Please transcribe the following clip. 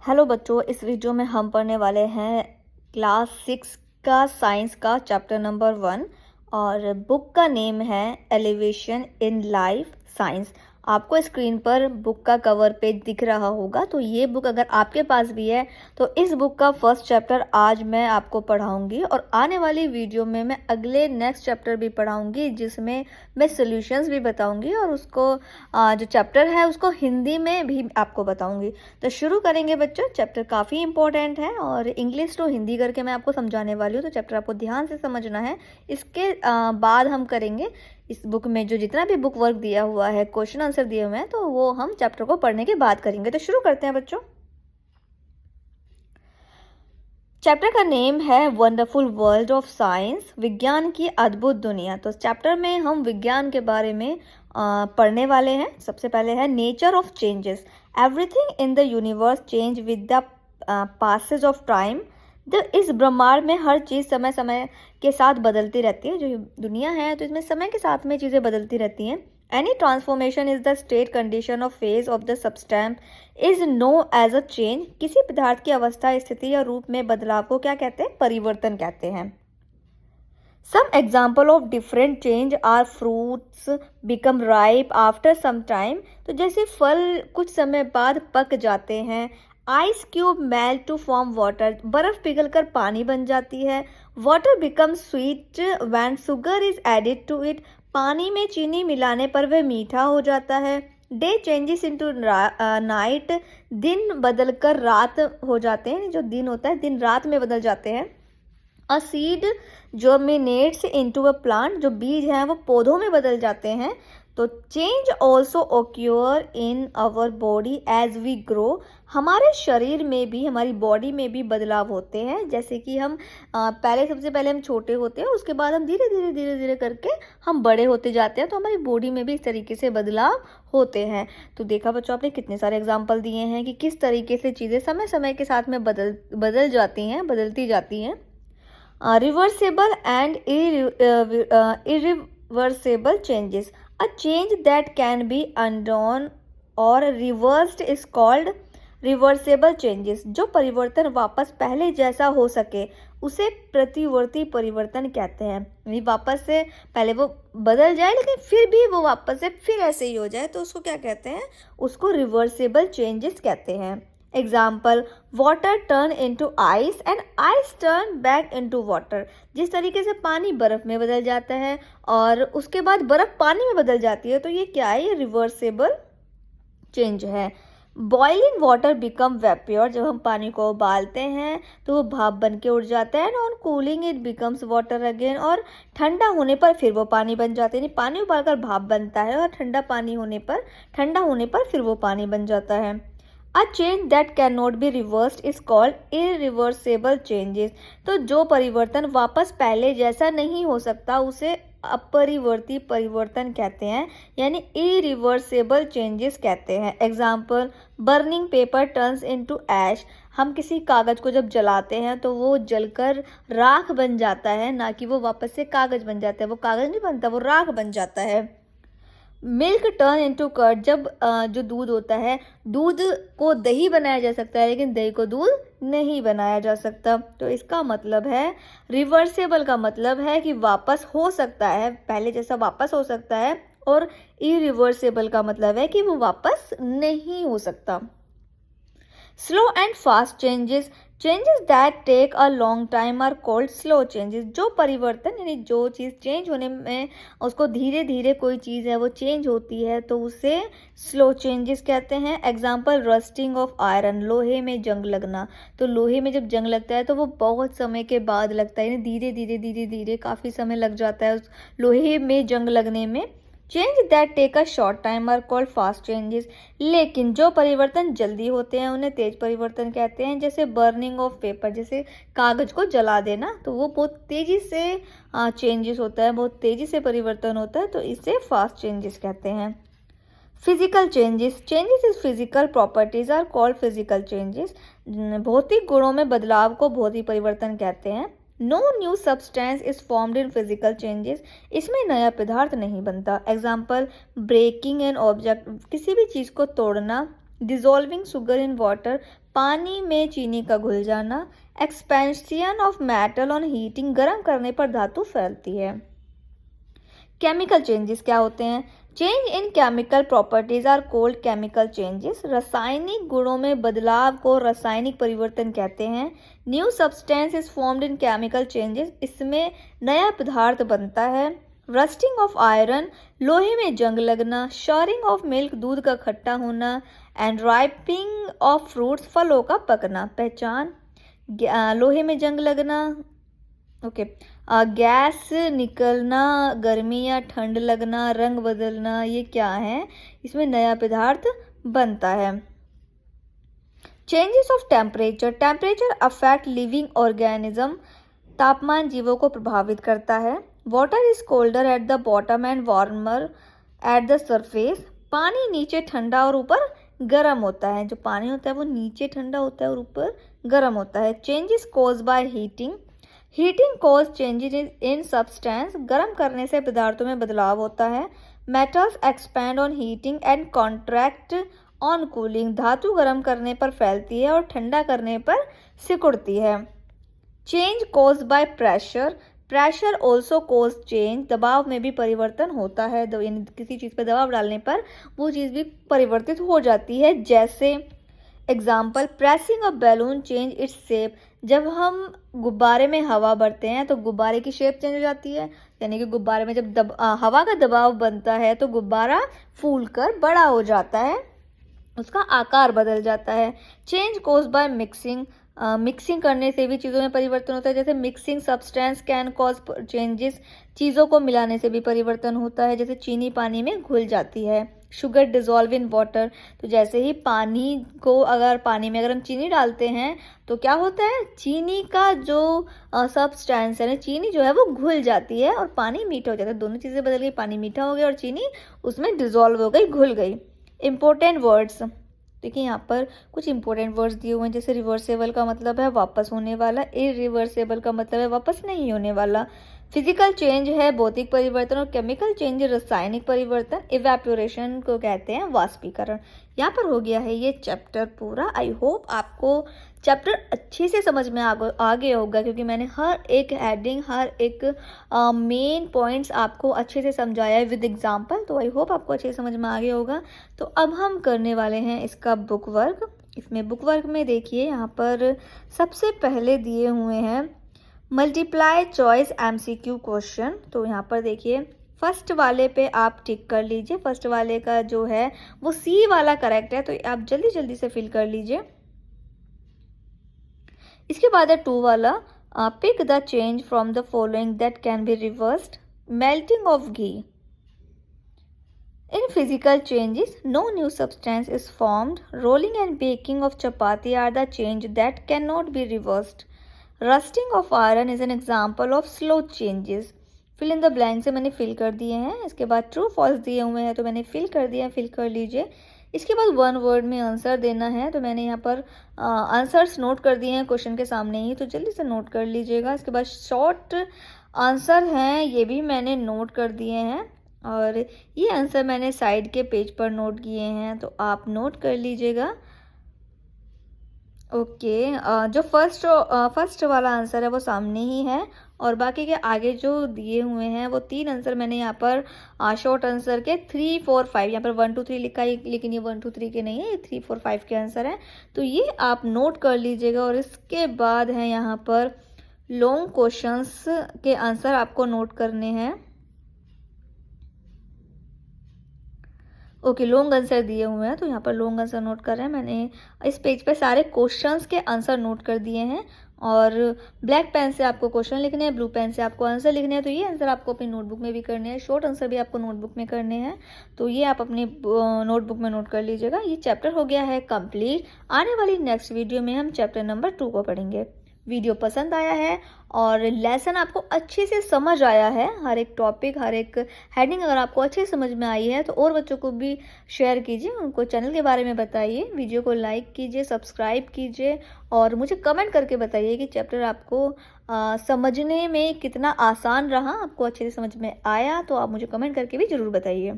Hello बच्चों, इस video में हम पढ़ने वाले हैं क्लास 6 का साइंस का चैप्टर नंबर 1 और बुक का नेम है एलिवेशन इन लाइफ साइंस। आपको स्क्रीन पर बुक का कवर पेज दिख रहा होगा। तो ये बुक अगर आपके पास भी है तो इस बुक का फर्स्ट चैप्टर आज मैं आपको पढ़ाऊंगी और आने वाली वीडियो में मैं अगले नेक्स्ट चैप्टर भी पढ़ाऊंगी जिसमें मैं सॉल्यूशंस भी बताऊंगी और उसको जो चैप्टर है उसको हिंदी में भी आपको बताऊंगी। तो शुरू करेंगे बच्चों। चैप्टर काफ़ी इंपॉर्टेंट है और इंग्लिश टू हिंदी करके मैं आपको समझाने वाली हूँ, तो चैप्टर आपको ध्यान से समझना है। इसके बाद हम करेंगे इस बुक में जो जितना भी बुक वर्क दिया हुआ है, क्वेश्चन आंसर दिए हुए हैं, तो वो हम चैप्टर को पढ़ने के बाद करेंगे। तो शुरू करते हैं बच्चों। चैप्टर का नेम है वंडरफुल वर्ल्ड ऑफ साइंस, विज्ञान की अद्भुत दुनिया। तो चैप्टर में हम विज्ञान के बारे में पढ़ने वाले हैं। सबसे पहले है nature of changes. Everything in the universe change with the passage of time. इस ब्रह्मांड में हर चीज़ समय समय के साथ बदलती रहती है। जो दुनिया है तो इसमें समय के साथ में चीज़ें बदलती रहती हैं। Any transformation is the state condition of phase of the substance is known as a change. किसी पदार्थ की अवस्था, स्थिति या रूप में बदलाव को क्या कहते हैं? परिवर्तन कहते हैं। Some example of different change are fruits become ripe after some time. तो जैसे फल कुछ समय बाद पक जाते हैं। Ice cube melt to form water. बर्फ पिघल कर पानी बन जाती है। Water become sweet when sugar is added to it. पानी में चीनी मिलाने पर वह मीठा हो जाता है। Day changes into night. दिन बदलकर रात हो जाते हैं। जो दिन होता है दिन रात में बदल जाते हैं। A seed germinates into a plant. जो बीज हैं वो पौधों में बदल जाते हैं। तो change also occur in our body as we grow. हमारे शरीर में भी, हमारी बॉडी में भी बदलाव होते हैं। जैसे कि हम सबसे पहले हम छोटे होते हैं, उसके बाद हम धीरे धीरे धीरे धीरे करके हम बड़े होते जाते हैं। तो हमारी बॉडी में भी इस तरीके से बदलाव होते हैं। तो देखा बच्चों, आपने कितने सारे एग्जाम्पल दिए हैं कि किस तरीके से चीज़ें समय समय के साथ में बदल जाती हैं, बदलती जाती हैं। Reversible and irreversible changes. A change that can be undone or reversed is called reversible changes. जो परिवर्तन वापस पहले जैसा हो सके उसे प्रतिवर्ती परिवर्तन कहते हैं। यानी वापस से पहले वो बदल जाए लेकिन फिर भी वो वापस से फिर ऐसे ही हो जाए, तो उसको क्या कहते हैं? उसको रिवर्सेबल चेंजेस कहते हैं। Example, water turn into ice and ice turn back into water. जिस तरीके से पानी बर्फ में बदल जाता है और उसके बाद बर्फ पानी में बदल जाती है, तो ये क्या है? ये रिवर्सेबल चेंज है। Boiling water become vapour. जब हम पानी को उबालते हैं तो वो भाप बन के उड़ जाता है। On cooling it becomes water again. और ठंडा होने पर फिर वो पानी बन जाते हैं। पानी उबालकर भाप बनता है और ठंडा होने पर फिर वो पानी बन जाता है। A change that cannot be reversed is called irreversible changes. तो जो परिवर्तन वापस पहले जैसा नहीं हो सकता उसे अपरिवर्ती परिवर्तन कहते हैं, यानी irreversible changes कहते हैं। Example, burning paper turns into ash. हम किसी कागज को जब जलाते हैं तो वो जलकर राख बन जाता है, ना कि वो वापस से कागज बन जाता है। वो कागज नहीं बनता, वो राख बन जाता है। Milk turn into curd. जब जो दूध होता है, दूध को दही बनाया जा सकता है लेकिन दही को दूध नहीं बनाया जा सकता। तो इसका मतलब है, रिवर्सेबल का मतलब है कि वापस हो सकता है, पहले जैसा वापस हो सकता है। और इरिवर्सेबल का मतलब है कि वो वापस नहीं हो सकता। Slow and fast changes that take a long time are called slow changes. जो परिवर्तन, यानी जो चीज़ चेंज होने में उसको धीरे धीरे कोई चीज़ है वो चेंज होती है, तो उसे स्लो चेंजेस कहते हैं। Example, rusting of iron. लोहे में जंग लगना। तो लोहे में जब जंग लगता है तो वो बहुत समय के बाद लगता है, यानी धीरे धीरे धीरे धीरे काफ़ी समय लग जाता है उस लोहे में जंग लगने में। Change that take a short time are called fast changes. लेकिन जो परिवर्तन जल्दी होते हैं उन्हें तेज परिवर्तन कहते हैं। जैसे बर्निंग ऑफ पेपर, जैसे कागज को जला देना, तो वो बहुत तेजी से चेंजेस होता है, बहुत तेजी से परिवर्तन होता है, तो इसे फास्ट चेंजेस कहते हैं। Physical changes is physical properties are called physical changes. भौतिक गुणों में बदलाव को भौतिक परिवर्तन कहते हैं। No new substance is formed in physical changes. इसमें नया पदार्थ नहीं बनता। Example, breaking an object. किसी भी चीज़ को तोड़ना। डिजोल्विंग शुगर इन वाटर, पानी में चीनी का घुल जाना। Expansion of metal on heating, गर्म करने पर धातु फैलती है। केमिकल चेंजेस क्या होते हैं? Change in chemical properties are called chemical changes. रासायनिक गुणों में बदलाव को रासायनिक परिवर्तन कहते हैं। New substance is formed in chemical changes, इसमें नया पदार्थ बनता है। रस्टिंग ऑफ आयरन, लोहे में जंग लगना। शॉरिंग ऑफ मिल्क, दूध का खट्टा होना। एंड राइपिंग ऑफ फ्रूट्स, फलों का पकना। पहचान, लोहे में जंग लगना, ओके, गैस निकलना, गर्मी या ठंड लगना, रंग बदलना, ये क्या है? इसमें नया पदार्थ बनता है। Changes of temperature, temperature affect living organism, तापमान जीवों को प्रभावित करता है। Water is colder at the bottom and warmer at the surface, पानी नीचे ठंडा और ऊपर गर्म होता है। जो पानी होता है वो नीचे ठंडा होता है और ऊपर गर्म होता है। Changes cause by heating, heating cause changes in substance, गर्म करने से पदार्थों में बदलाव होता है। Metals expand on heating and contract on cooling, धातु गर्म करने पर फैलती है और ठंडा करने पर सिकुड़ती है। Change cause by pressure, pressure also cause change, दबाव में भी परिवर्तन होता है। किसी चीज़ पर दबाव डालने पर वो चीज़ भी परिवर्तित हो जाती है। जैसे एग्जाम्पल, प्रेसिंग अ बैलून चेंज इट्स शेप, जब हम गुब्बारे में हवा भरते हैं तो गुब्बारे की शेप चेंज हो जाती है। यानी कि गुब्बारे में जब हवा का दबाव बनता है तो गुब्बारा फूलकर बड़ा हो जाता है, उसका आकार बदल जाता है। Change cause by mixing, mixing करने से भी चीज़ों में परिवर्तन होता है। जैसे mixing substance can cause changes, चीज़ों को मिलाने से भी परिवर्तन होता है। जैसे चीनी पानी में घुल जाती है। शुगर डिजोल्व इन वाटर, तो जैसे ही पानी को पानी में अगर हम चीनी डालते हैं तो क्या होता है? चीनी का जो सब्सटेंस है ना, चीनी जो है वो घुल जाती है और पानी मीठा हो जाता है। दोनों चीज़ें बदल गई, पानी मीठा हो गया और चीनी उसमें डिजोल्व हो गई, घुल गई। इंपॉर्टेंट वर्ड्स, देखिए यहाँ पर कुछ इंपॉर्टेंट वर्ड्स दिए हुए हैं। जैसे रिवर्सेबल का मतलब है वापस होने वाला, इरिवर्सेबल का मतलब है वापस नहीं होने वाला। फिजिकल चेंज है भौतिक परिवर्तन और केमिकल चेंज रासायनिक परिवर्तन। इवेपोरेशन को कहते हैं वाष्पीकरण। यहाँ पर हो गया है ये चैप्टर पूरा। आई होप आपको चैप्टर अच्छे से समझ में आ गया होगा, क्योंकि मैंने हर एक हेडिंग, हर एक मेन पॉइंट्स आपको अच्छे से समझाया है विद एग्जांपल। तो आई होप आपको अच्छे से समझ में आ गया होगा। तो अब हम करने वाले हैं इसका बुक वर्क। इसमें बुक वर्क में देखिए यहाँ पर सबसे पहले दिए हुए हैं मल्टीप्लाई चॉइस एमसीक्यू क्वेश्चन। तो यहाँ पर देखिए फर्स्ट वाले पे आप टिक कर लीजिए। फर्स्ट वाले का जो है वो सी वाला करेक्ट है, तो आप जल्दी जल्दी से फिल कर लीजिए। इसके बाद है 2 वाला, pick the change from the following that can be reversed. Melting of ghee, in physical changes no new substance is formed. Rolling and baking of chapati are the change that can not be reversed. Rusting of iron is an example of slow changes. Fill in the blank से मैंने fill कर दिए हैं। इसके बाद true false दिए हुए हैं तो मैंने फिल कर दिया, फिल कर लीजिए। इसके बाद 1 वर्ड में आंसर देना है, तो मैंने यहाँ पर आंसर्स नोट कर दिए हैं क्वेश्चन के सामने ही, तो जल्दी से नोट कर लीजिएगा। इसके बाद शॉर्ट आंसर हैं, ये भी मैंने नोट कर दिए हैं और ये आंसर मैंने साइड के पेज पर नोट किए हैं, तो आप नोट कर लीजिएगा। ओके, जो फर्स्ट वाला आंसर है वो सामने ही है और बाकी के आगे जो दिए हुए हैं वो 3 आंसर मैंने यहाँ पर शॉर्ट आंसर के 3, 4, 5, यहाँ पर 1, 2, 3 लिखा है, लेकिन ये 1, 2, 3 के नहीं है, ये 3, 4, 5 के आंसर हैं। तो ये आप नोट कर लीजिएगा। और इसके बाद है यहाँ पर लॉन्ग क्वेश्चंस के आंसर आपको नोट करने हैं। ओके, लॉन्ग आंसर दिए हुए हैं तो यहाँ पर लॉन्ग आंसर नोट कर रहे हैं। मैंने इस पेज पे सारे क्वेश्चंस के आंसर नोट कर दिए हैं और ब्लैक पेन से आपको क्वेश्चन लिखने हैं, ब्लू पेन से आपको आंसर लिखने हैं। तो ये आंसर आपको अपनी नोटबुक में भी करने हैं, शॉर्ट आंसर भी आपको नोटबुक में करने हैं, तो ये आप अपनी नोटबुक में नोट कर लीजिएगा। ये चैप्टर हो गया है कंप्लीट। आने वाली नेक्स्ट वीडियो में हम चैप्टर नंबर 2 को पढ़ेंगे। वीडियो पसंद आया है और लेसन आपको अच्छे से समझ आया है, हर एक टॉपिक, हर एक हेडिंग अगर आपको अच्छे से समझ में आई है तो और बच्चों को भी शेयर कीजिए, उनको चैनल के बारे में बताइए, वीडियो को लाइक कीजिए, सब्सक्राइब कीजिए और मुझे कमेंट करके बताइए कि चैप्टर आपको समझने में कितना आसान रहा, आपको अच्छे से समझ में आया, तो आप मुझे कमेंट करके भी ज़रूर बताइए।